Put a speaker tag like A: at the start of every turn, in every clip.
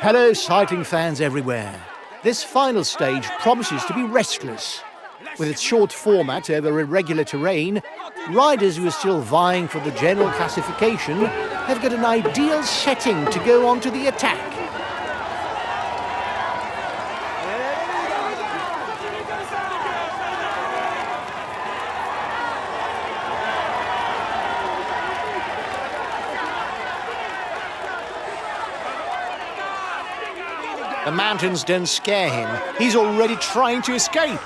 A: Hello, cycling fans everywhere. This final stage promises to be restless. With its short format over irregular terrain, riders who are still vying for the general classification have got an ideal setting to go on to the attack. The mountains don't scare him. He's already trying to escape.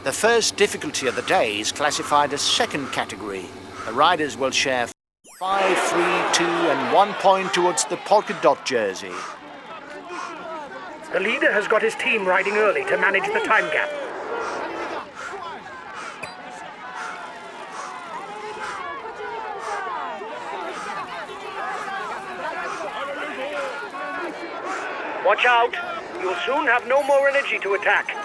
A: The first difficulty of the day is classified as second category. The riders will share 5, 3, 2 and 1 point towards the polka dot jersey.
B: The leader has got his team riding early to manage the time gap. Watch out! You'll soon have no more energy to attack.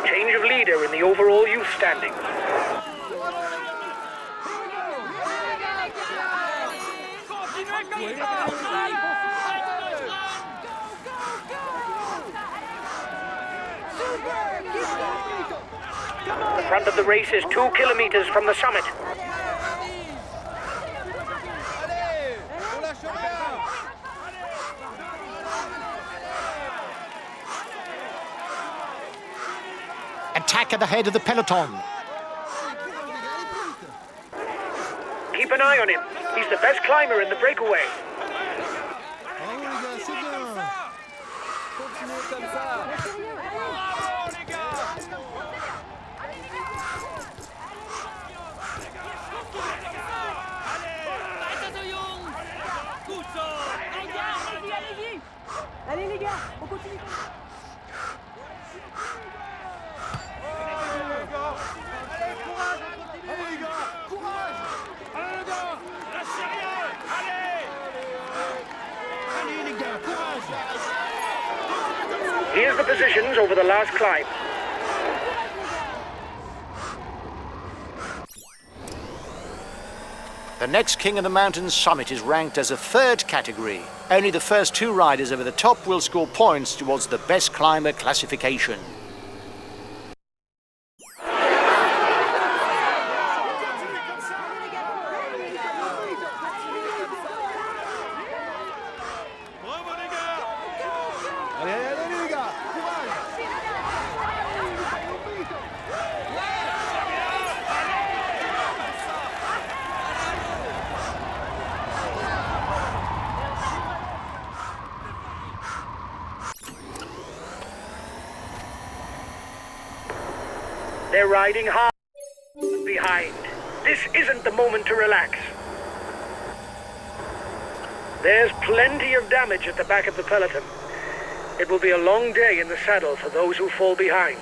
B: Change of leader in the overall youth standings. The front of the race is 2 kilometers from the summit.
A: Attack at the head of the peloton.
B: Keep an eye on him. He's the best climber in the breakaway.
C: Allez les gars, on continue.
B: Here's the positions over the last climb.
A: The next King of the Mountains summit is ranked as a third category. Only the first 2 riders over the top will score points towards the best climber classification.
B: They're riding hard behind. This isn't the moment to relax. There's plenty of damage at the back of the peloton. It will be a long day in the saddle for those who fall behind.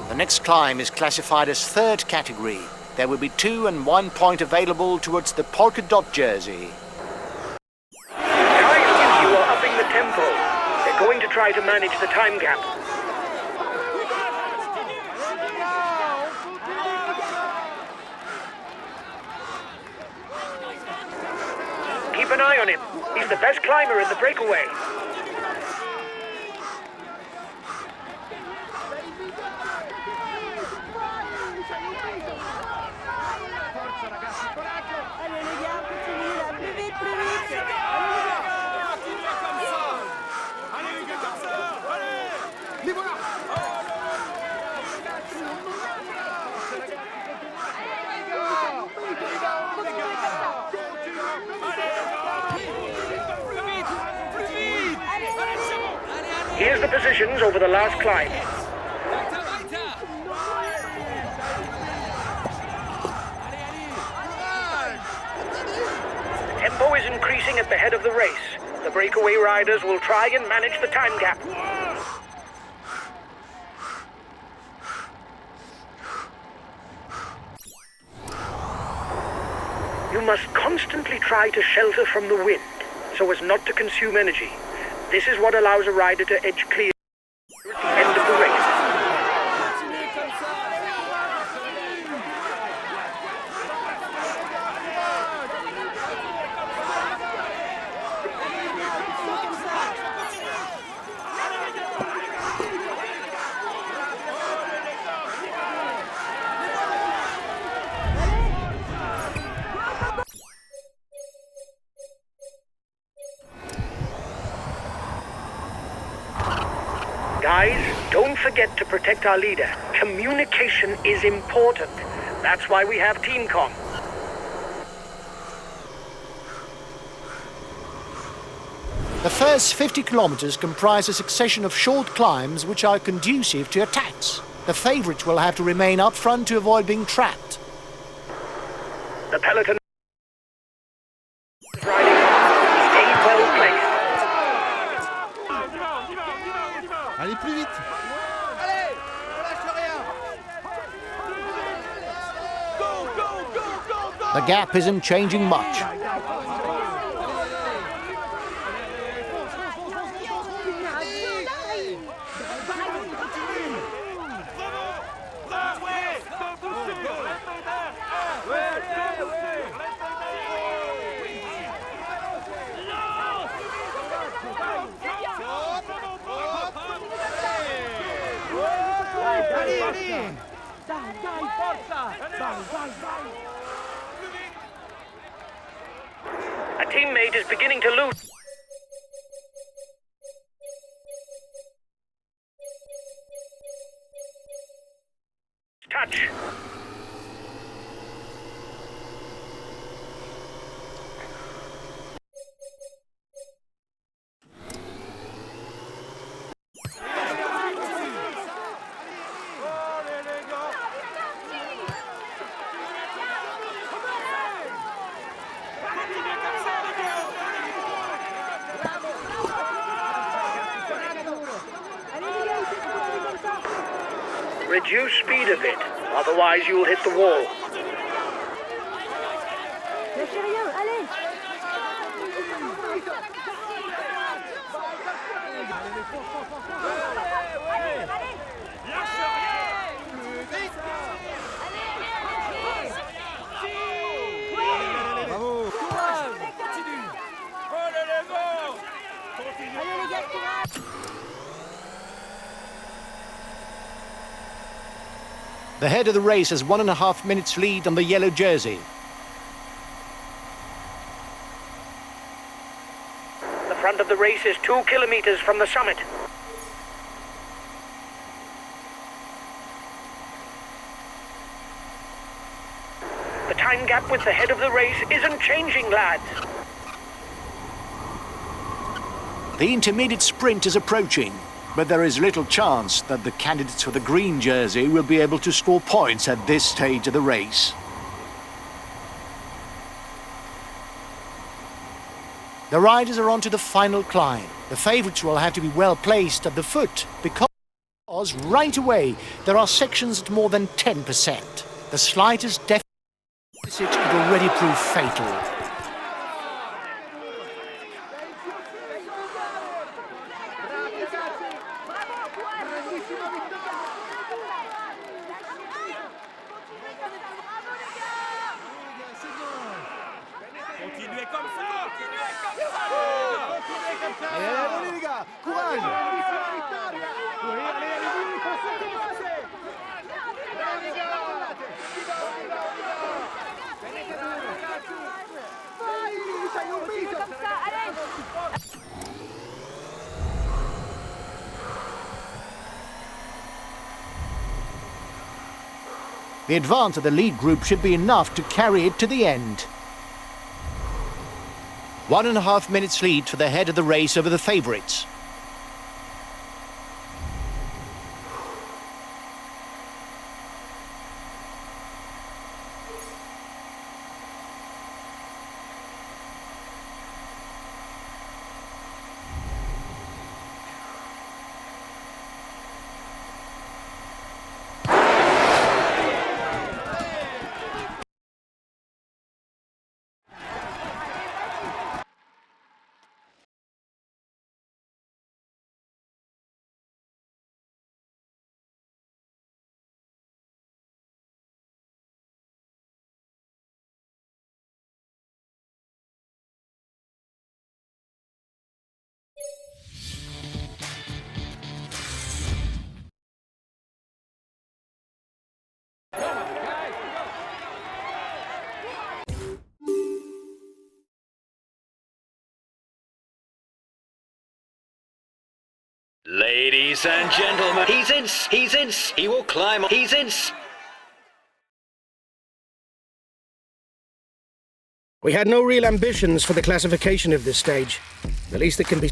A: The next climb is classified as third category. There will be 2 and 1 point available towards the polka dot jersey.
B: Time try to manage the time gap. Keep an eye on him. He's the best climber in the breakaway. Here's the positions over the last climb. The tempo is increasing at the head of the race. The breakaway riders will try and manage the time gap. You must constantly try to shelter from the wind so as not to consume energy. This is what allows a rider to edge clear at the end of the race. Guys, don't forget to protect our leader. Communication is important. That's why we have TeamCom.
A: The first 50 kilometers comprise a succession of short climbs which are conducive to attacks. The favorites will have to remain up front to avoid being trapped.
B: The peloton is riding. Stay well placed.
C: Allez plus vite.
D: Allez, on lâche rien. Go, go, go, go, go.
A: The gap isn't changing much.
B: A teammate is beginning to lose. Touch. Reduce speed a bit, otherwise you'll hit the wall.
A: The head of the race has 1.5 minutes lead on the yellow jersey.
B: The front of the race is 2 kilometers from the summit. The time gap with the head of the race isn't changing, lads.
A: The intermediate sprint is approaching, but there is little chance that the candidates for the green jersey will be able to score points at this stage of the race. The riders are on to the final climb. The favourites will have to be well placed at the foot because right away there are sections at more than 10%. The slightest deficit could already prove fatal.
D: Continuez comme ça. Continuez comme ça. Continuez comme ça.
C: Allez, les gars, courage.
E: Comme ça, allez.
A: The advance of the lead group should be enough to carry it to the end. 1.5 minutes lead for the head of the race over the favourites.
F: Ladies and gentlemen, he's in, he will climb, he's in.
B: We had no real ambitions for the classification of this stage. The least that can be...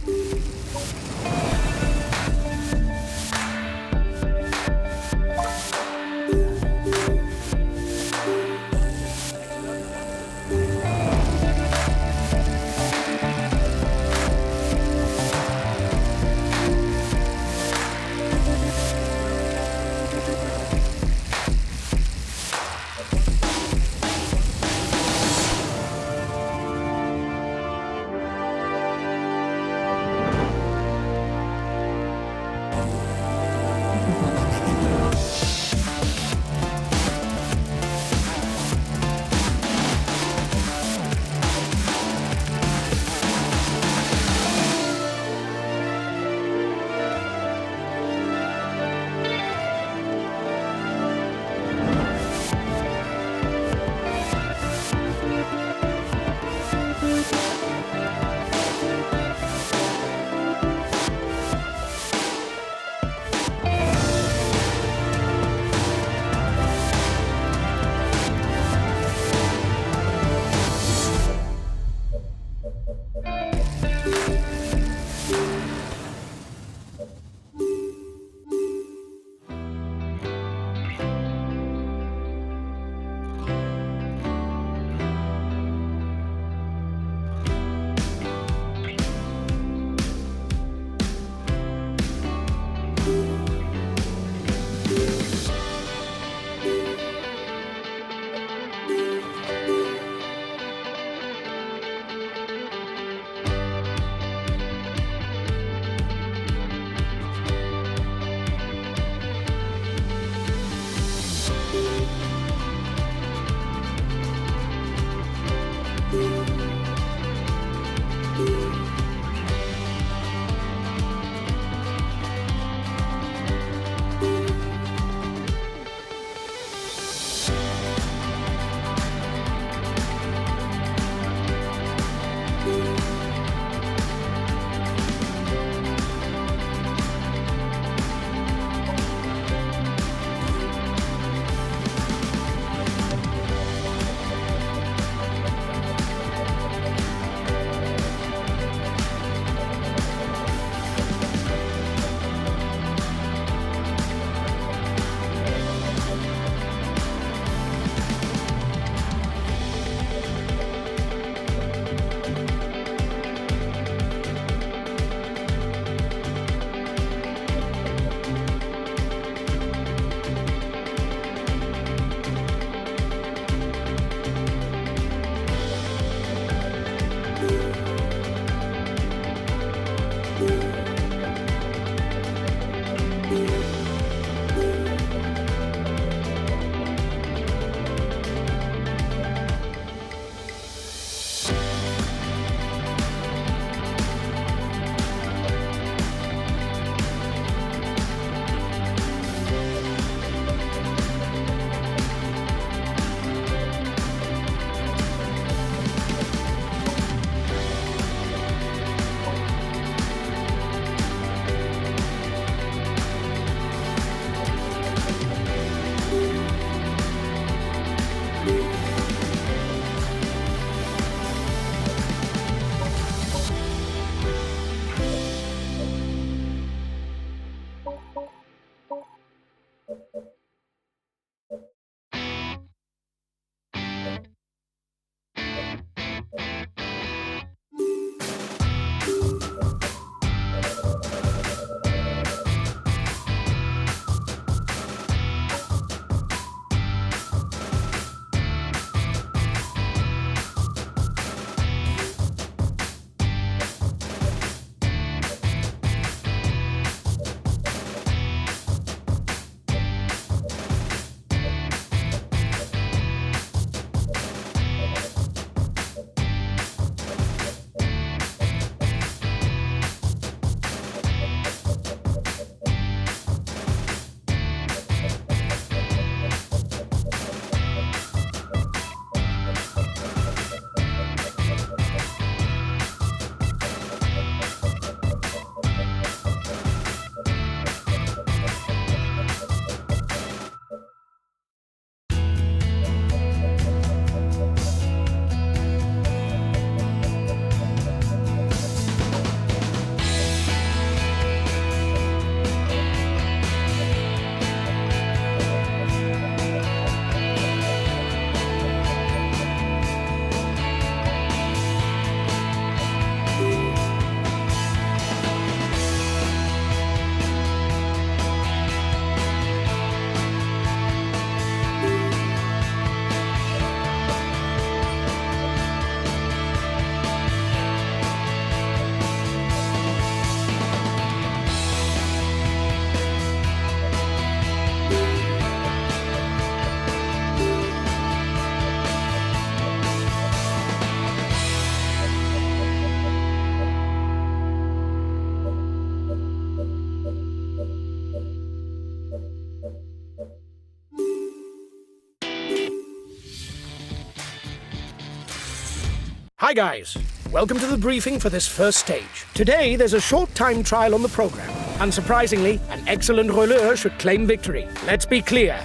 G: Hi guys, welcome to the briefing for this first stage. Today there's a short time trial on the program. Unsurprisingly, an excellent rouleur should claim victory. Let's be clear.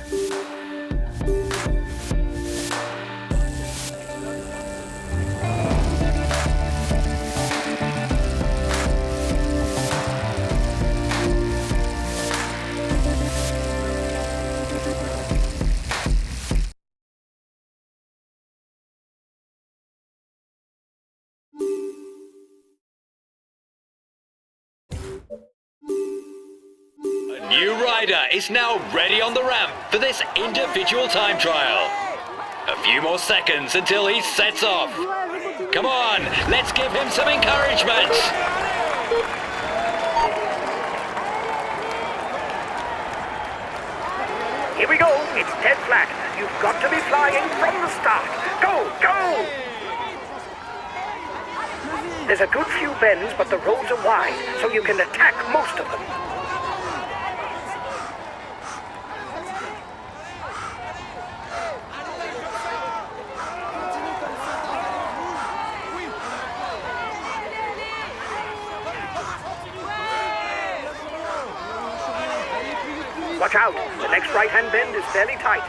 F: A new rider is now ready on the ramp for this individual time trial. A few more seconds until he sets off. Come on, let's give him some encouragement.
B: Here we go. It's dead flat. You've got to be flying from the start. Go, go! There's a good few bends, but the roads are wide, so you can attack most of them. Watch out, the next right-hand bend is fairly tight.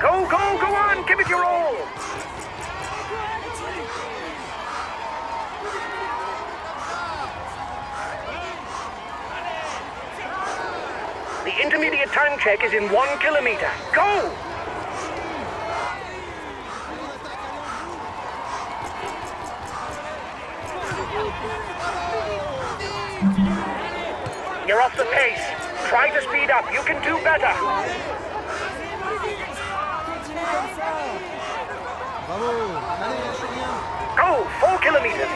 B: Go, go, go on, give it your all. The intermediate time check is in 1 kilometer. Go! You're off the pace. Try to speed up. You can do better. Go, 4 kilometers.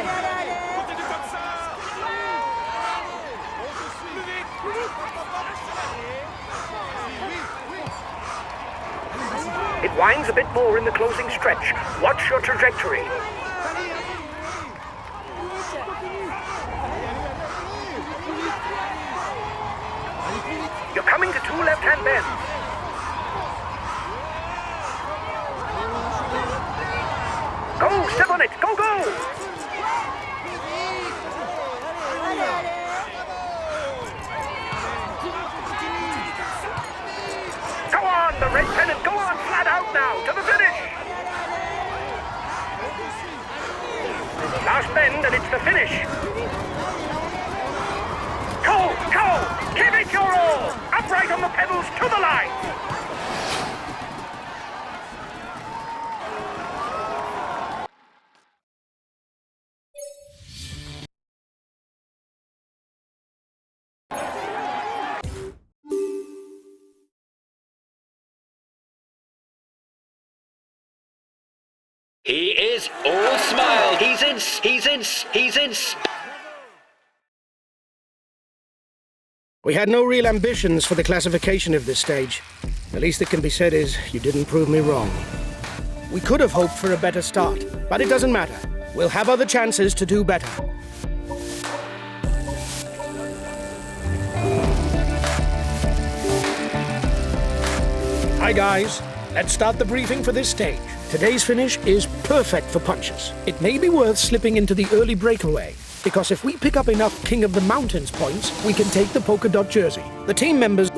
B: It winds a bit more in the closing stretch. Watch your trajectory. You're coming to 2 left-hand bends. Go, step on it. Go, go. Go on, the red pennant. Go on, flat out now, to the finish. Last bend, and it's the finish. Go, go. Give it your all. Upright on the pedals to the line.
F: He is all smile. He's in.
G: We had no real ambitions for the classification of this stage. The least that can be said is you didn't prove me wrong. We could have hoped for a better start, but it doesn't matter. We'll have other chances to do better. Hi guys, let's start the briefing for this stage. Today's finish is perfect for punches. It may be worth slipping into the early breakaway, because if we pick up enough King of the Mountains points, we can take the polka dot jersey. The team members...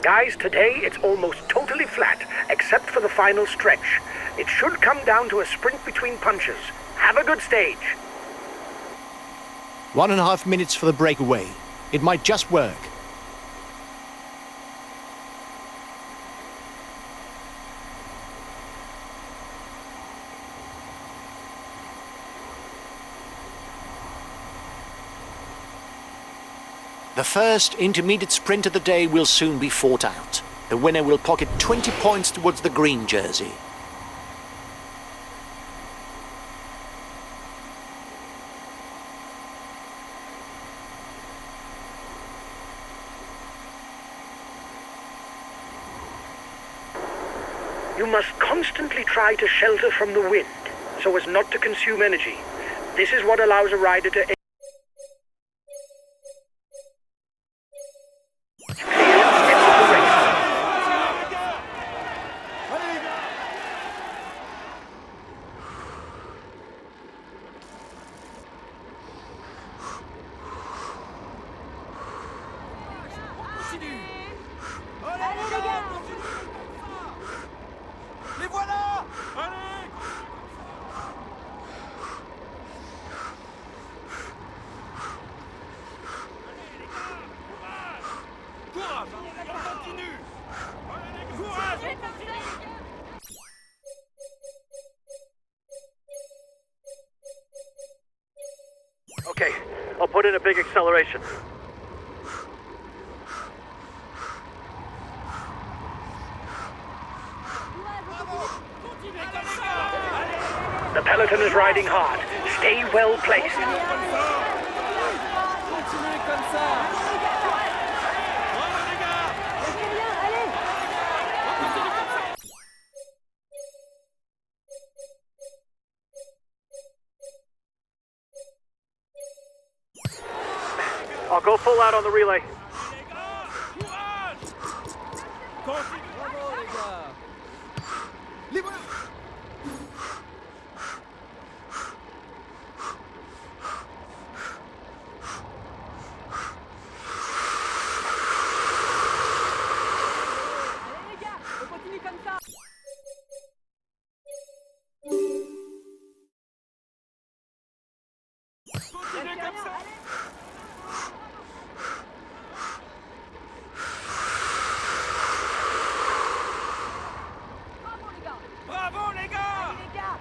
B: Guys, today it's almost totally flat, except for the final stretch. It should come down to a sprint between punches. Have a good stage.
A: 1.5 minutes for the breakaway. It might just work. The first intermediate sprint of the day will soon be fought out. The winner will pocket 20 points towards the green jersey.
B: You must constantly try to shelter from the wind, so as not to consume energy. This is what allows a rider to
D: Les voilà! Allez! Courage! On continue! Courage!
B: Okay, I'll put in a big acceleration. The peloton is riding hard. Stay well placed.
D: Continuez comme ça! Bravo les gars!
B: I'll go full out on the relay.
D: Les gars! Courage! Continue! Bravo les gars!
E: Allez les gars, on continue comme ça.
D: Continuez comme ça!
E: Bravo les gars.
D: Bravo les gars!
E: Allez les gars.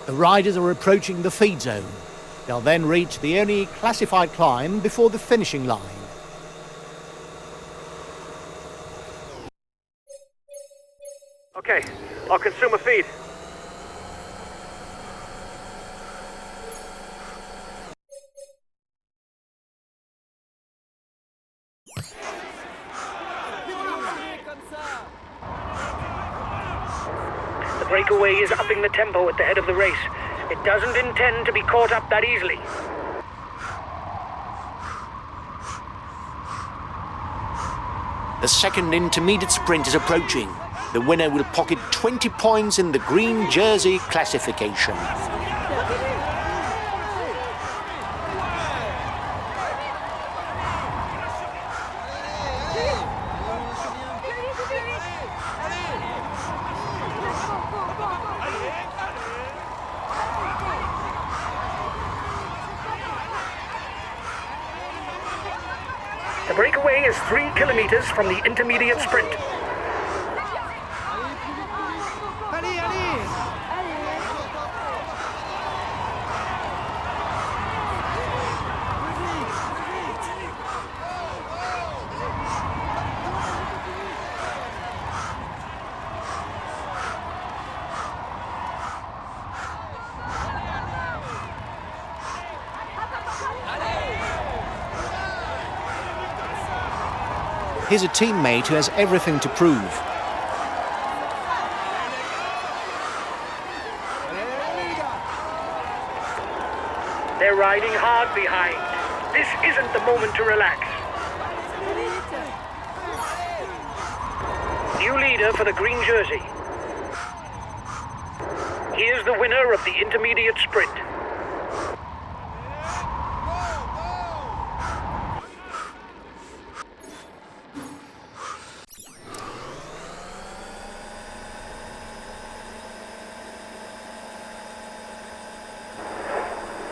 A: The riders are approaching the feed zone. They'll then reach the only classified climb before the finishing line.
B: Okay, I'll consume a feed. The breakaway is upping the tempo at the head of the race. It doesn't intend to be caught up that easily.
A: The second intermediate sprint is approaching. The winner will pocket 20 points in the green jersey classification.
B: The breakaway is 3 kilometers from the intermediate sprint.
C: Allez, allez.
A: Here's a teammate who has everything to prove.
B: They're riding hard behind. This isn't the moment to relax. New leader for the green jersey. Here's the winner of the intermediate sprint.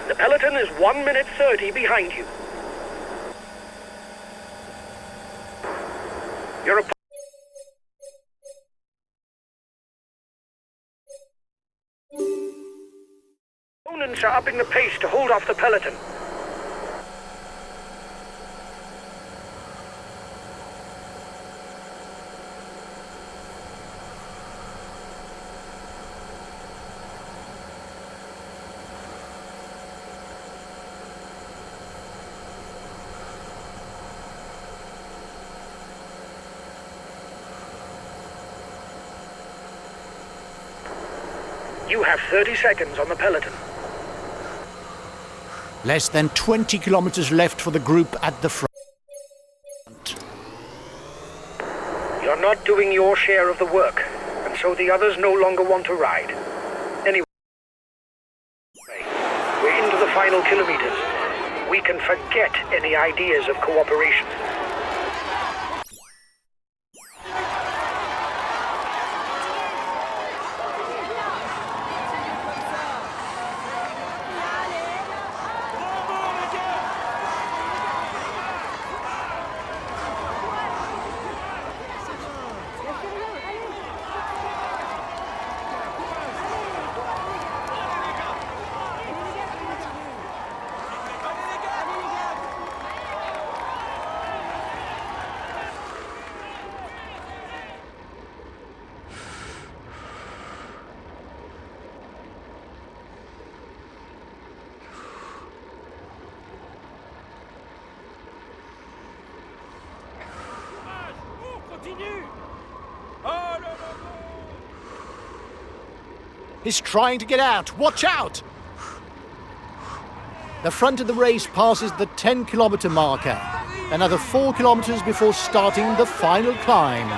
B: The peloton is 1 minute 30 behind you. Your opponents are upping the pace to hold off the peloton. You have 30 seconds on the peloton.
A: Less than 20 kilometers left for the group at the front.
B: You're not doing your share of the work, and so the others no longer want to ride. Anyway, we're into the final kilometers. We can forget any ideas of cooperation.
A: He's trying to get out. Watch out! The front of the race passes the 10-kilometer marker. Another 4 kilometers before starting the final climb.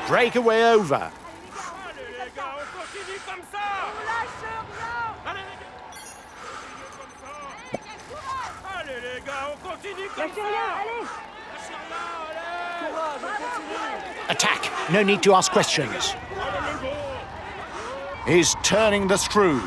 A: Breakaway over. Attack! No need to ask questions. He's turning the screw.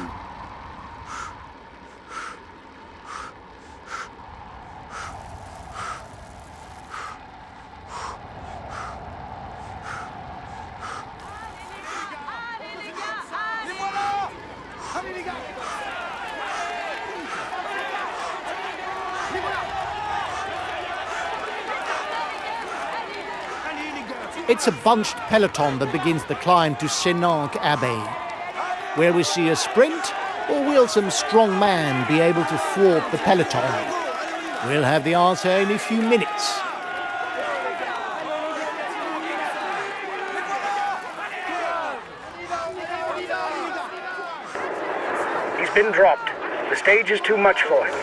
A: It's a bunched peloton that begins the climb to Sénanque Abbey. Will we see a sprint, or will some strong man be able to thwart the peloton? We'll have the answer in a few minutes.
B: He's been dropped. The stage is too much for him.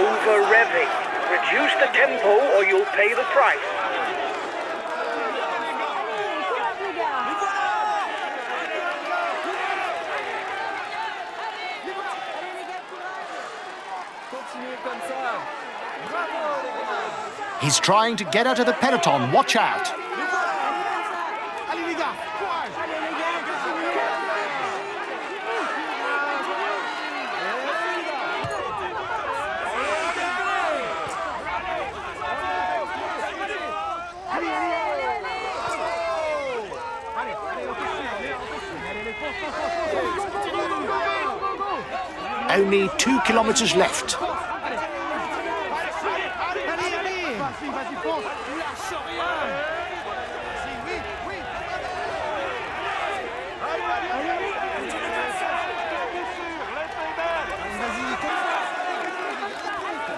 B: Over-revving. Reduce the tempo or you'll pay the price.
D: comme ça. Bravo, les gars.
A: He's trying to get out of the peloton. Watch out.
C: Allez les gars, courage. Allez les gars,
A: Only 2 kilometers left.
C: allez, allez. Vas-y, fonce.
D: Lâche rien.
C: Vas-y, oui, oui.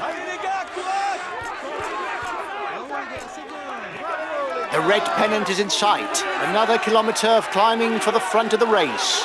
D: Allez, les gars, courage.
A: The red pennant is in sight. Another kilometer of climbing for the front of the race.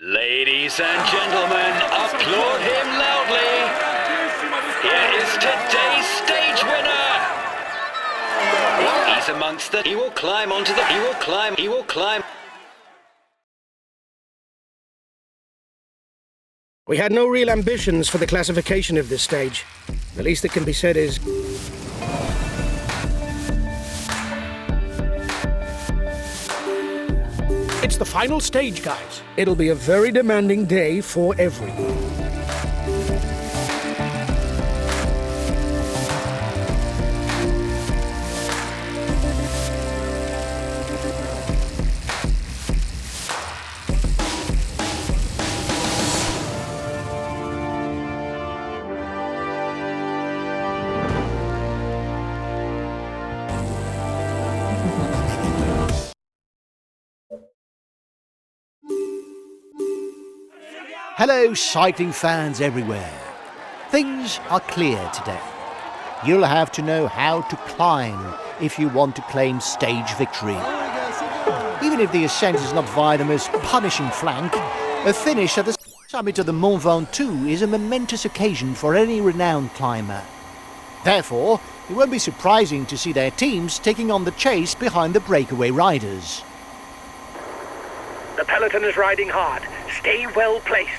F: Ladies and gentlemen, applaud him loudly. Here is today's stage winner. He's amongst the... He will climb onto the... He will climb.
G: We had no real ambitions for the classification of this stage. The least that can be said is... It's the final stage, guys. It'll be a very demanding day for everyone.
A: Hello, cycling fans everywhere. Things are clear today. You'll have to know how to climb if you want to claim stage victory. Even if the ascent is not via the most punishing flank, a finish at the summit of the Mont Ventoux is a momentous occasion for any renowned climber. Therefore, it won't be surprising to see their teams taking on the chase behind the breakaway riders.
B: The peloton is riding hard. Stay well placed.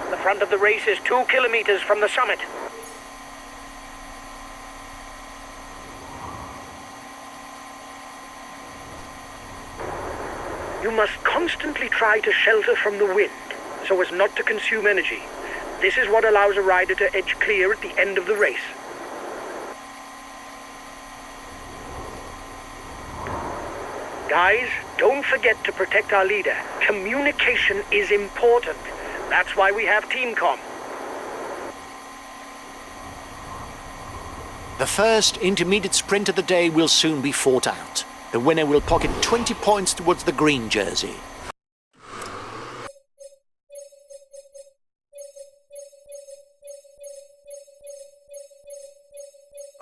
B: The front of the race is 2 kilometers from the summit. You must constantly try to shelter from the wind, so as not to consume energy. This is what allows a rider to edge clear at the end of the race. Guys, don't forget to protect our leader. Communication is important. That's why we have TeamCom.
A: The first intermediate sprint of the day will soon be fought out. The winner will pocket 20 points towards the green jersey.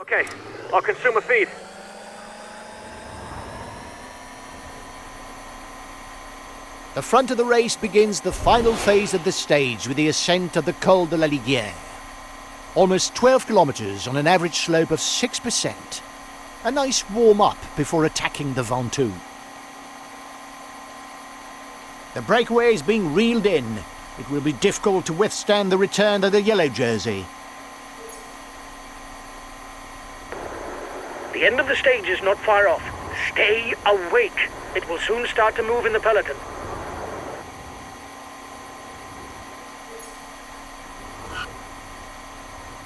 B: Okay, I'll consume a feed.
A: The front of the race begins the final phase of the stage with the ascent of the Col de la Liguière. Almost 12 kilometres on an average slope of 6%. A nice warm-up before attacking the Ventoux. The breakaway is being reeled in. It will be difficult to withstand the return of the yellow jersey.
B: The end of the stage is not far off. Stay awake. It will soon start to move in the peloton.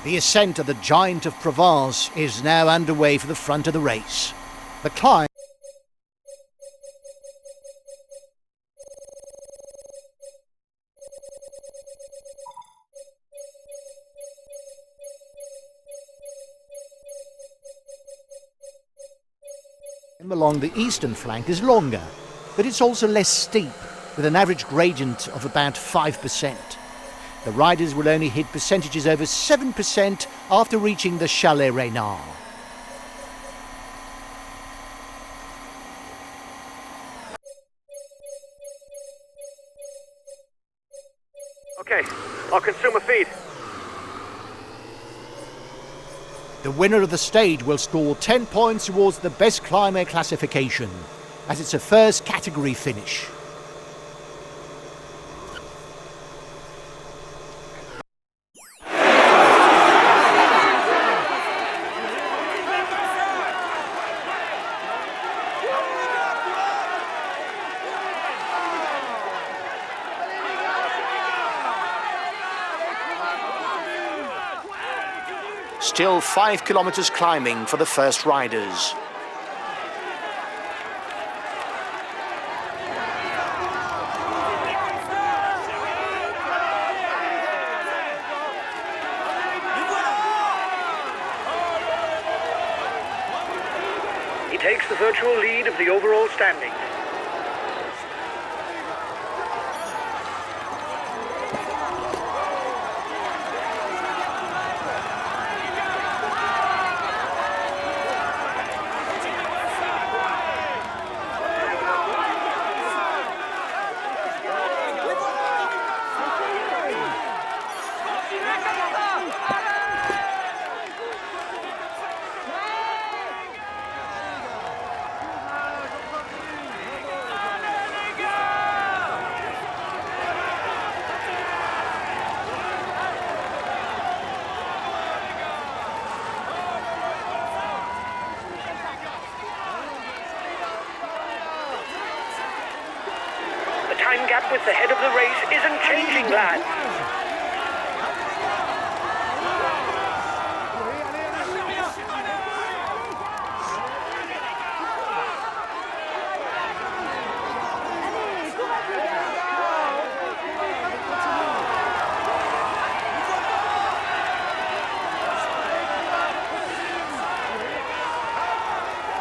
A: The ascent of the Giant of Provence is now underway for the front of the race. The climb along the eastern flank is longer, but it's also less steep, with an average gradient of about 5%. The riders will only hit percentages over 7% after reaching the Chalet Reynard.
B: Okay, I'll consume a feed.
A: The winner of the stage will score 10 points towards the best climber classification, as it's a first category finish. Still 5 kilometres climbing for the first riders.
B: He takes the virtual lead of the overall standing. Time gap with the head of the race isn't changing, lads.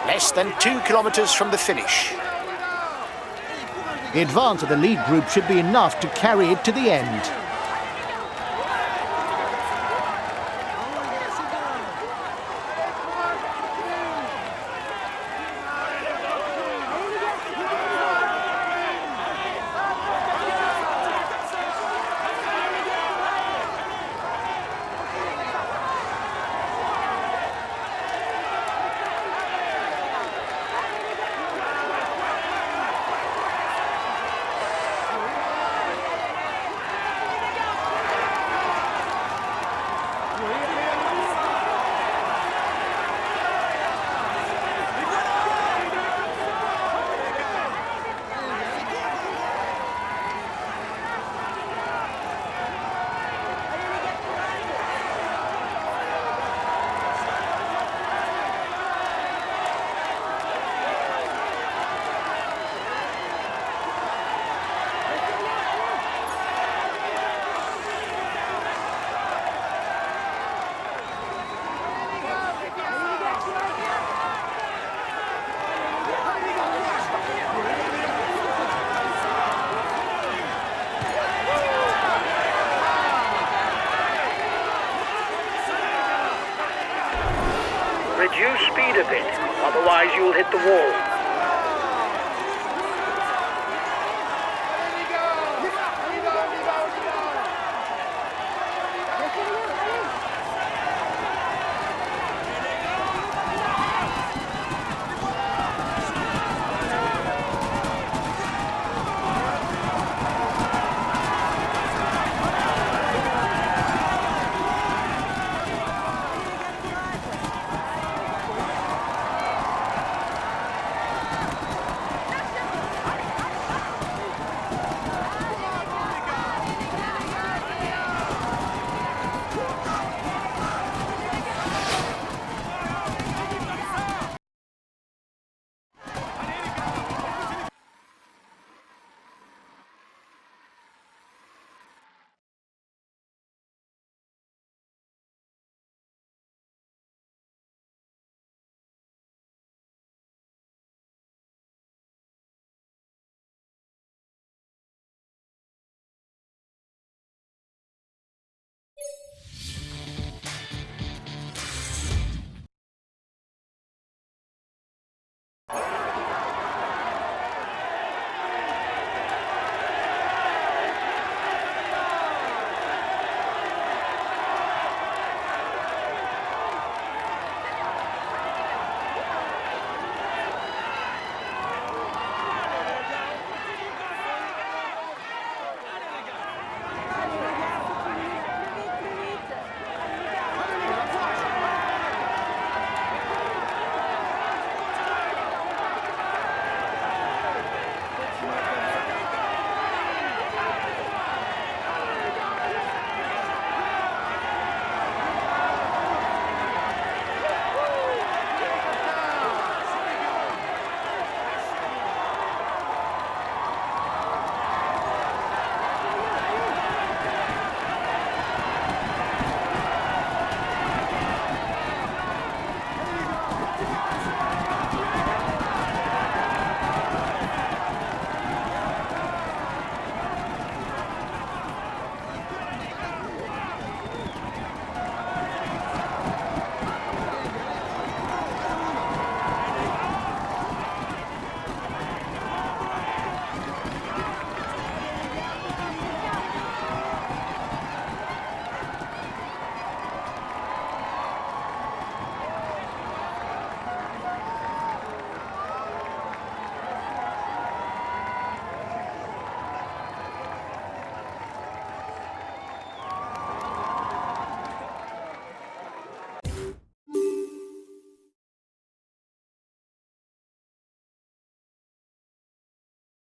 A: Less than 2 kilometres from the finish. The advance of the lead group should be enough to carry it to the end.
B: Reduce speed a bit, otherwise you'll hit the wall.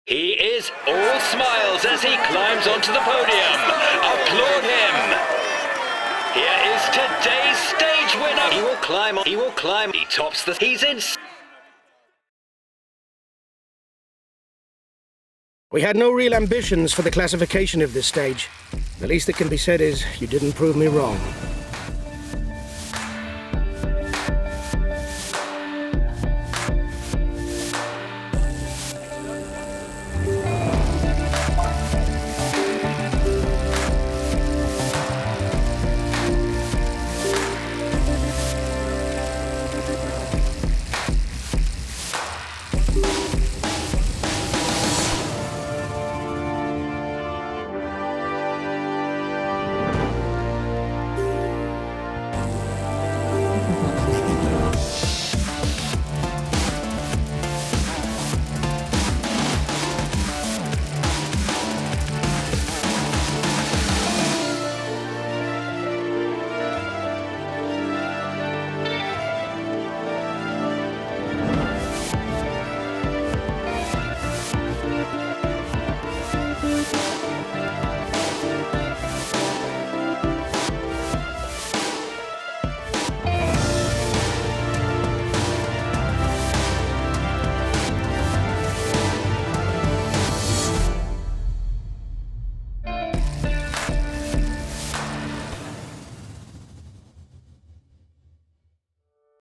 F: He is all smiles as he climbs onto the podium. Applaud him. Here is today's stage winner. He will climb. He tops the... He's in...
G: We had no real ambitions for the classification of this stage. The least that can be said is you didn't prove me wrong.